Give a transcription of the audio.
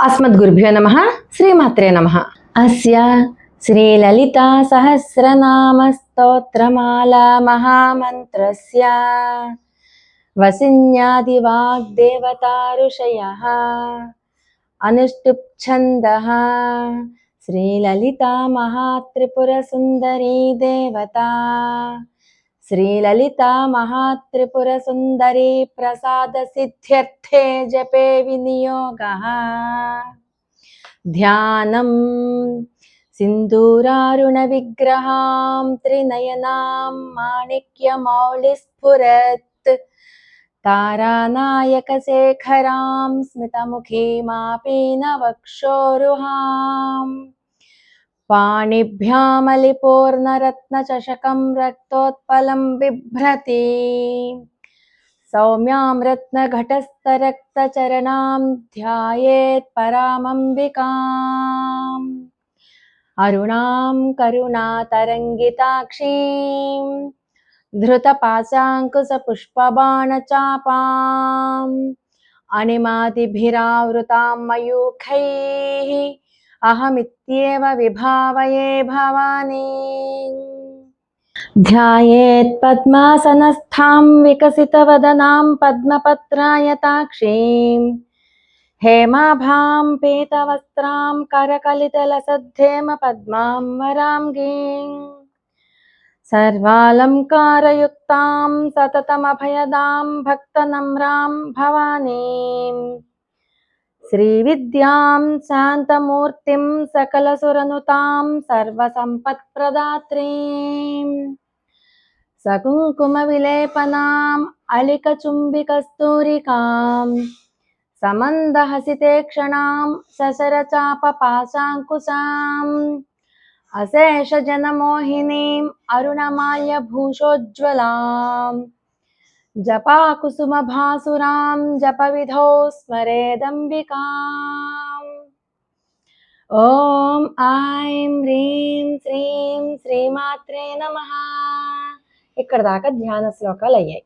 अस्मद्गुरुभ्यो नमः। श्रीमात्रे नमः। अस्य श्रीललिता सहस्रनाम स्तोत्रमाला महामन्त्रस्य वसिन्यादिवाग्देवता ऋषयः अनुष्टुप् छन्दः। श्रीललिता महात्रिपुरसुन्दरी देवता श्रीललिता महात्रिपुरसुन्दरी प्रसादसिद्ध्यर्थे जपे विनियोगः। ध्यानं सिन्दूरारुणविग्रहां त्रिनयनां माणिक्यमौलिस्फुरत् तारानायकशेखरां स्मितमुखीमापीनवक्षोरुहाम् पाणिभ्यामलिपूर्णरत्नचषकं रक्तोत्पलं बिभ्रति सौम्यां रत्नघटस्थरक्तचरणां ध्यायेत् परामम्बिकाम् अरुणां करुणातरङ्गिताक्षीं धृतपाशाङ्कुशपुष्पबाणचापाम् अणिमादिभिरावृतां मयूखैः अहमित्येव विभावये भवानी। ध्यायेत् पद्मासनस्थां विकसितवदनां पद्मपत्रायताक्षीं हेमाभां पीतवस्त्रां करकलितलसद्धेम पद्मां वराङ्गीं सर्वालङ्कारयुक्तां सततमभयदां भक्तनम्रां भवानीम् श्रीविद्यां शान्तमूर्तिं सकलसुरनुतां सर्वसम्पत्प्रदात्रीं सकुङ्कुमविलेपनाम् अलिकचुम्बिकस्तूरिकां समन्दहसितेक्षणां सशरचापपाशाङ्कुशाम् अशेषजनमोहिनीम् अरुणमाल्यभूषोज्ज्वलाम् जपाकुसुमभासुरां जपविधौ स्मरेदम्बिकाम्। ఓం ఐం హ్రీం శ్రీం శ్రీమాత్రే నమః. ఇక్కడ దాకా ధ్యాన శ్లోకాలు అయ్యాయి.